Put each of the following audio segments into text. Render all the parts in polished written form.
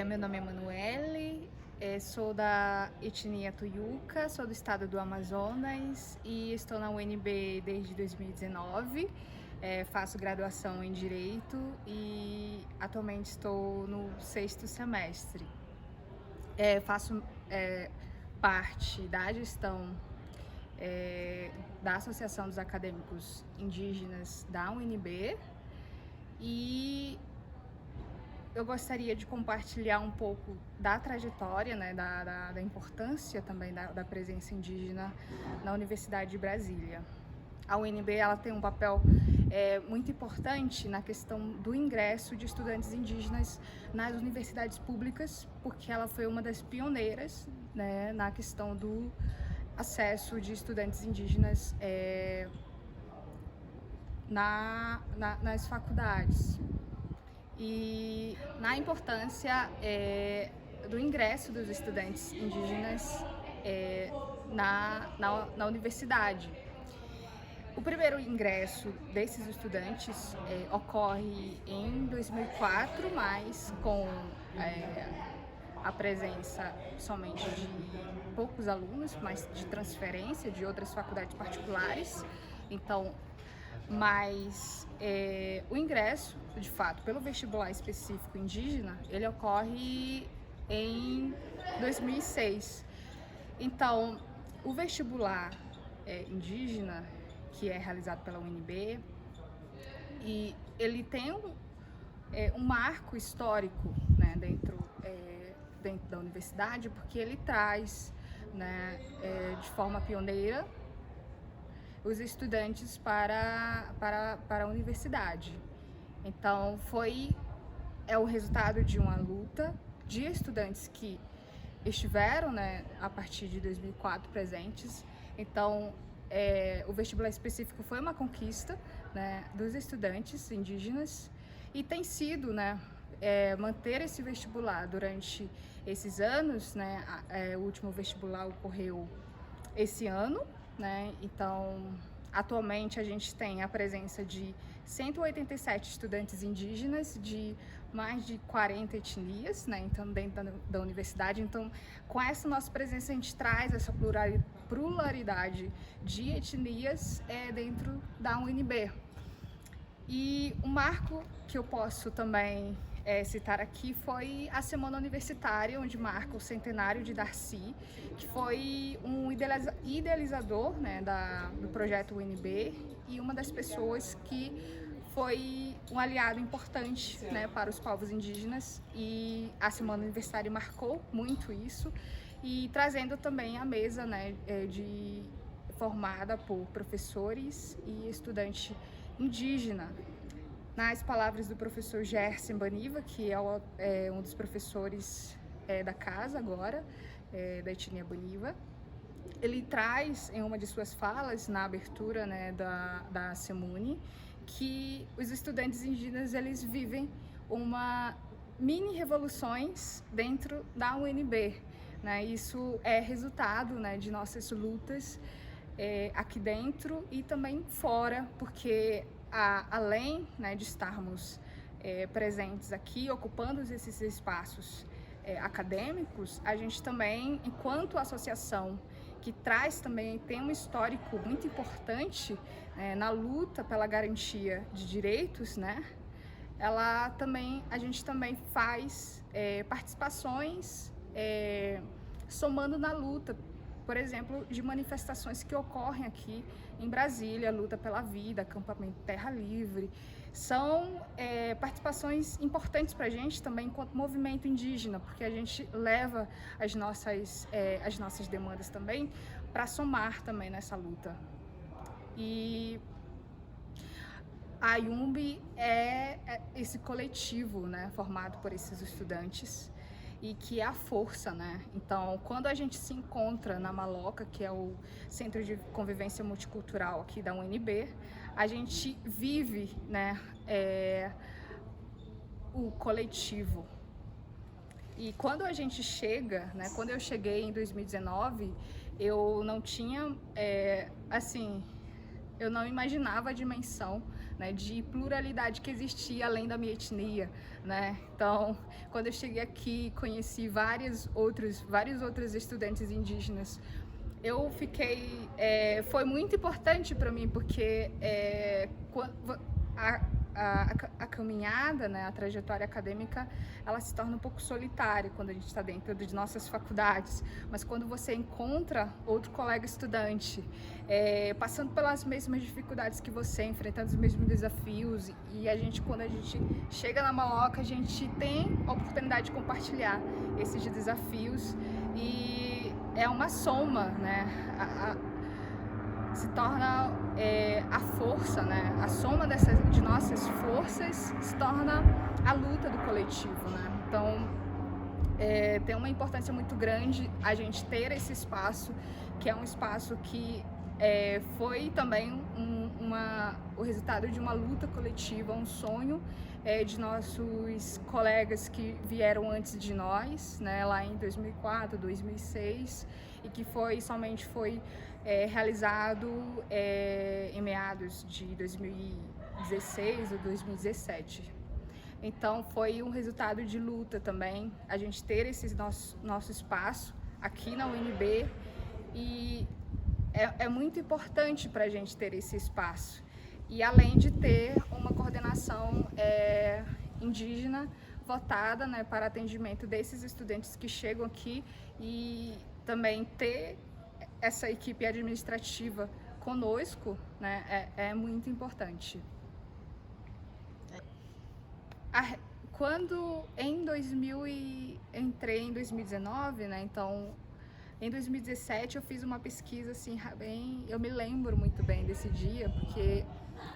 Meu nome é Manuele, sou da etnia Tuiuca, sou do estado do Amazonas e estou na UNB desde 2019. Faço graduação em Direito e atualmente estou no 6º semestre. Faço parte da gestão da Associação dos Acadêmicos Indígenas da UNB e eu gostaria de compartilhar um pouco da trajetória, né, da importância também da presença indígena na Universidade de Brasília. A UNB ela tem um papel muito importante na questão do ingresso de estudantes indígenas nas universidades públicas, porque ela foi uma das pioneiras, né, na questão do acesso de estudantes indígenas nas faculdades. E na importância do ingresso dos estudantes indígenas na universidade. O primeiro ingresso desses estudantes ocorre em 2004, mas com a presença somente de poucos alunos, mas de transferência de outras faculdades particulares. Então, mas o ingresso, de fato, pelo vestibular específico indígena, ele ocorre em 2006. Então, o vestibular indígena, que é realizado pela UNB, e ele tem um marco histórico, né, dentro da universidade, porque ele traz, né, de forma pioneira os estudantes para a universidade. Então, o resultado de uma luta de estudantes que estiveram, né, a partir de 2004 presentes. Então, o vestibular específico foi uma conquista, né, dos estudantes indígenas e tem sido, né, manter esse vestibular durante esses anos, né. O último vestibular ocorreu esse ano, né? Então, atualmente a gente tem a presença de 187 estudantes indígenas de mais de 40 etnias, né? Então, dentro da universidade. Então, com essa nossa presença, a gente traz essa pluralidade de etnias dentro da UNB. E um marco que eu posso também citar aqui foi a Semana Universitária, onde marca o centenário de Darcy, que foi um idealizador, né, do projeto UNB e uma das pessoas que foi um aliado importante, né, para os povos indígenas, e a Semana Universitária marcou muito isso, e trazendo também a mesa, né, formada por professores e estudante indígena. Nas palavras do professor Gerson Baniva, que é um dos professores da casa agora, da etnia Baniva, ele traz em uma de suas falas, na abertura, né, da Semune, que os estudantes indígenas eles vivem uma mini revoluções dentro da UNB, né? Isso é resultado, né, de nossas lutas aqui dentro e também fora, porque além, né, de estarmos presentes aqui, ocupando esses espaços acadêmicos, a gente também, enquanto associação que tem um histórico muito importante na luta pela garantia de direitos, né? A gente também faz participações somando na luta, por exemplo, de manifestações que ocorrem aqui em Brasília, luta pela vida, acampamento Terra Livre. São participações importantes para a gente também enquanto movimento indígena, porque a gente leva as nossas demandas também para somar também nessa luta. E a IUMB é esse coletivo, né, formado por esses estudantes e que é a força, né? Então, quando a gente se encontra na Maloca, que é o Centro de Convivência Multicultural aqui da UNB, a gente vive, né, o coletivo. E quando a gente chega, né, quando eu cheguei em 2019, eu não tinha, assim, eu não imaginava a dimensão, né, de pluralidade que existia além da minha etnia, né? Então, quando eu cheguei aqui, conheci vários outros estudantes indígenas. Eu fiquei, foi muito importante para mim, porque a caminhada, né, a trajetória acadêmica, ela se torna um pouco solitária quando a gente está dentro de nossas faculdades, mas quando você encontra outro colega estudante, passando pelas mesmas dificuldades que você, enfrentando os mesmos desafios, e quando a gente chega na Maloca, a gente tem a oportunidade de compartilhar esses desafios, e é uma soma, né? Se torna a força, né? A soma de nossas forças se torna a luta do coletivo, né? Então, tem uma importância muito grande a gente ter esse espaço, que é um espaço que foi também o resultado de uma luta coletiva, um sonho de nossos colegas que vieram antes de nós, né, lá em 2004, 2006, e que somente foi realizado em meados de 2016 ou 2017. Então foi um resultado de luta também, a gente ter esse nosso espaço aqui na UNB, e é muito importante para a gente ter esse espaço. E além de ter uma coordenação indígena votada, né, para atendimento desses estudantes que chegam aqui, e também ter essa equipe administrativa conosco, né, é muito importante. Quando entrei em 2019, né, então em 2017 eu fiz uma pesquisa assim, eu me lembro muito bem desse dia, porque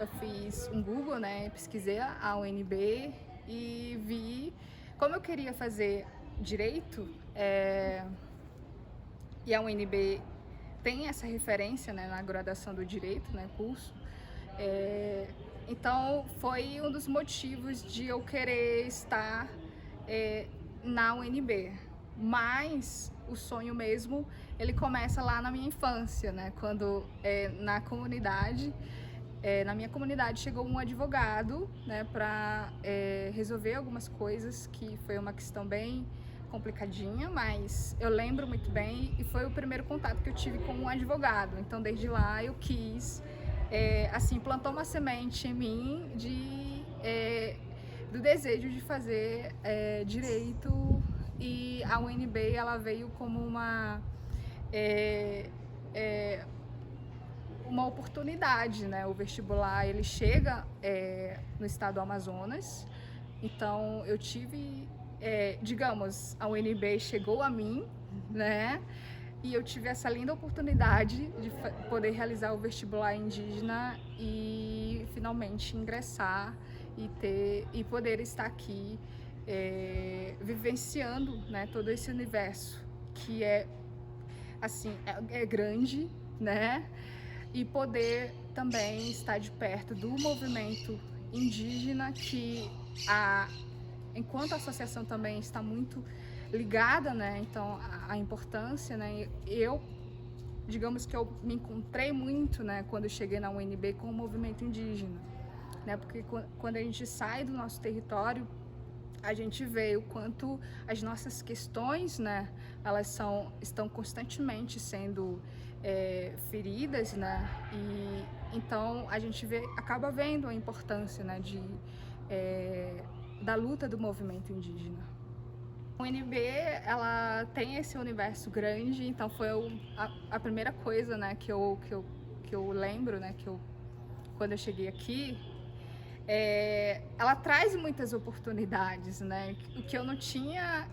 eu fiz um Google, né, pesquisei a UNB e vi como eu queria fazer direito, e a UNB tem essa referência, né, na graduação do direito, né, curso. Então foi um dos motivos de eu querer estar na UNB, mas o sonho mesmo, ele começa lá na minha infância, né? Quando na minha comunidade chegou um advogado, né, para resolver algumas coisas, que foi uma questão bem complicadinha, mas eu lembro muito bem, e foi o primeiro contato que eu tive com um advogado. Então desde lá eu quis, assim, plantou uma semente em mim do desejo de fazer direito, e a UNB ela veio como uma oportunidade, né? O vestibular ele chega no estado do Amazonas, então eu tive, digamos, a UNB chegou a mim, né? E eu tive essa linda oportunidade de poder realizar o vestibular indígena e finalmente ingressar e poder estar aqui vivenciando, né, todo esse universo que assim, é grande, né? E poder também estar de perto do movimento indígena, que enquanto a associação também está muito ligada, né? Então a importância, né? Digamos que eu me encontrei muito, né, quando eu cheguei na UNB com o movimento indígena, né? Porque quando a gente sai do nosso território, a gente vê o quanto as nossas questões, né, elas estão constantemente sendo feridas, né? E então a gente acaba vendo a importância, né, da luta do movimento indígena. A UNB, ela tem esse universo grande, então foi a primeira coisa, né, que eu lembro, né, quando eu cheguei aqui, ela traz muitas oportunidades, né, o que eu não tinha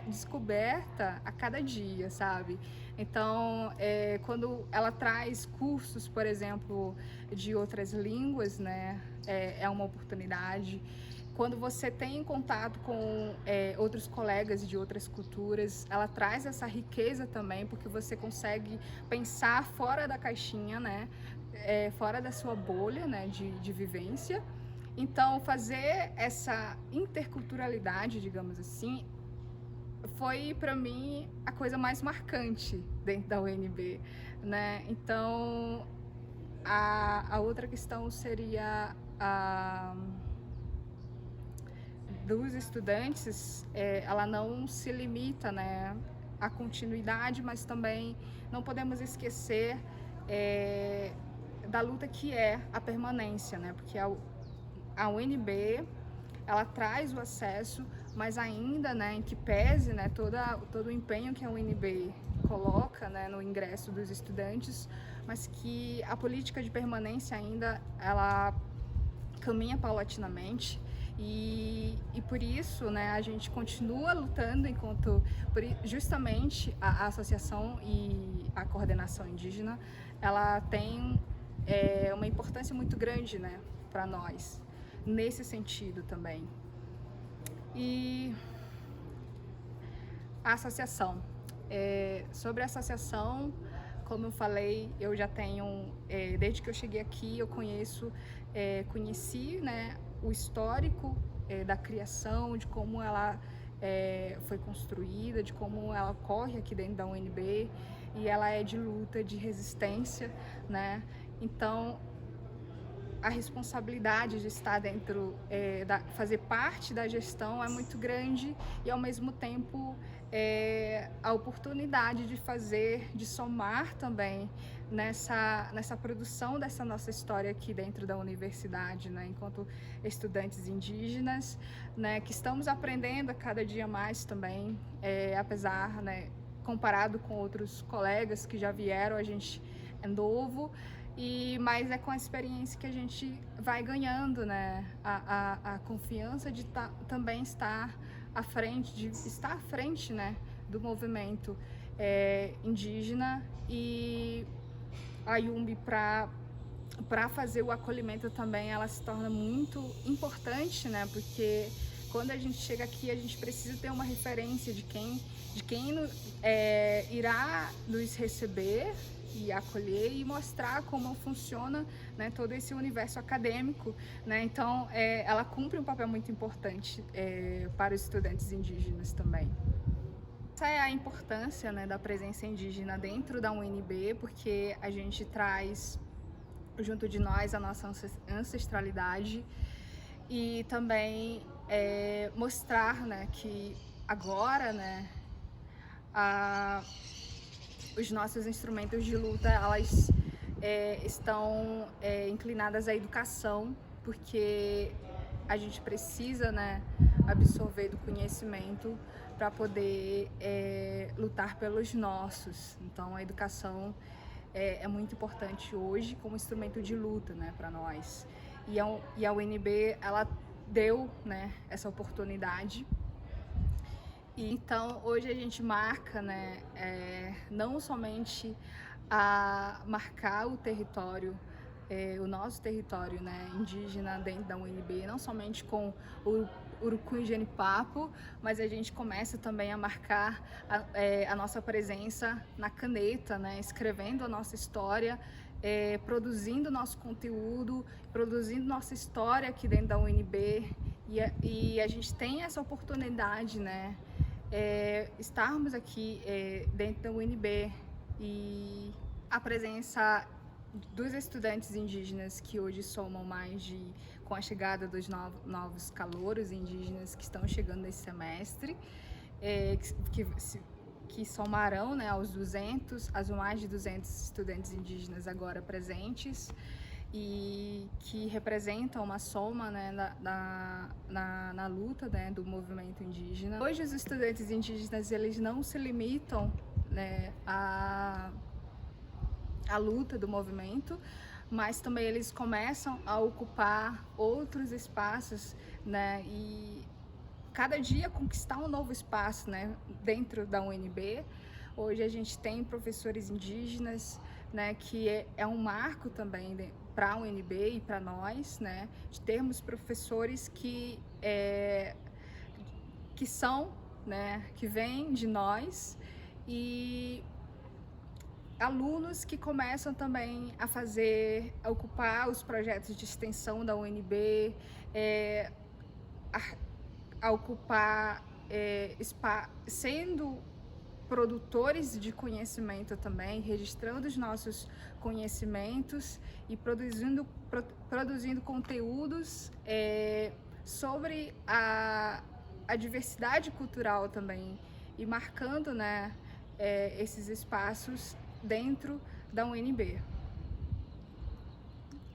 descoberta a cada dia, sabe? Então, quando ela traz cursos, por exemplo, de outras línguas, né, é uma oportunidade. Quando você tem contato com outros colegas de outras culturas, ela traz essa riqueza também, porque você consegue pensar fora da caixinha, né? Fora da sua bolha, né, de vivência. Então, fazer essa interculturalidade, digamos assim, foi para mim a coisa mais marcante dentro da UNB, né? Então, a outra questão seria dos estudantes, ela não se limita, né, à continuidade, mas também não podemos esquecer da luta que é a permanência, né, porque a UNB ela traz o acesso, mas ainda, né, em que pese, né, todo o empenho que a UNB coloca, né, no ingresso dos estudantes, mas que a política de permanência ainda ela caminha paulatinamente. E por isso, né, a gente continua lutando justamente a associação e a coordenação indígena, ela tem uma importância muito grande, né, para nós, nesse sentido também. E a associação. Sobre a associação, como eu falei, eu já tenho, desde que eu cheguei aqui, eu conheci, né, o histórico da criação, de como ela foi construída, de como ela ocorre aqui dentro da UNB, e ela é de luta, de resistência, né? Então, a responsabilidade de estar dentro, fazer parte da gestão é muito grande, e ao mesmo tempo a oportunidade de somar também nessa produção dessa nossa história aqui dentro da universidade, né, enquanto estudantes indígenas, né, que estamos aprendendo a cada dia mais também, apesar, né, comparado com outros colegas que já vieram, a gente é novo, mas é com a experiência que a gente vai ganhando, né, a confiança de também estar à frente, né, do movimento indígena, e a IUMB para fazer o acolhimento também, ela se torna muito importante, né, porque quando a gente chega aqui, a gente precisa ter uma referência de quem irá nos receber e acolher e mostrar como funciona, né, todo esse universo acadêmico, né? Então, ela cumpre um papel muito importante para os estudantes indígenas também. Essa é a importância, né, da presença indígena dentro da UNB, porque a gente traz junto de nós a nossa ancestralidade e também mostrar, né, que agora, né, os nossos instrumentos de luta, elas estão inclinadas à educação, porque a gente precisa, né, absorver do conhecimento para poder lutar pelos nossos. Então, a educação é muito importante hoje como instrumento de luta, né, para nós. E a UNB, ela deu, né, essa oportunidade. Então, hoje a gente marca, né, não somente a marcar o território, o nosso território, né, indígena dentro da UNB, não somente com o Urucum e Genipapo, mas a gente começa também a marcar a nossa presença na caneta, né, escrevendo a nossa história, produzindo nosso conteúdo, produzindo nossa história aqui dentro da UNB, e a gente tem essa oportunidade, né, estarmos aqui dentro da UNB, e a presença dos estudantes indígenas, que hoje somam com a chegada dos novos calouros indígenas que estão chegando nesse semestre, que somarão, né, aos mais de 200 estudantes indígenas agora presentes, e que representam uma soma, né, na luta, né, do movimento indígena. Hoje os estudantes indígenas, eles não se limitam, né, à luta do movimento, mas também eles começam a ocupar outros espaços, né, e cada dia conquistar um novo espaço, né, dentro da UNB. Hoje a gente tem professores indígenas, né, que é um marco também para a UNB e para nós, né, de termos professores que são, né, que vêm de nós, e alunos que começam também a ocupar os projetos de extensão da UNB, a ocupar sendo produtores de conhecimento também, registrando os nossos conhecimentos e produzindo conteúdos sobre a diversidade cultural também e marcando, né, esses espaços dentro da UNB.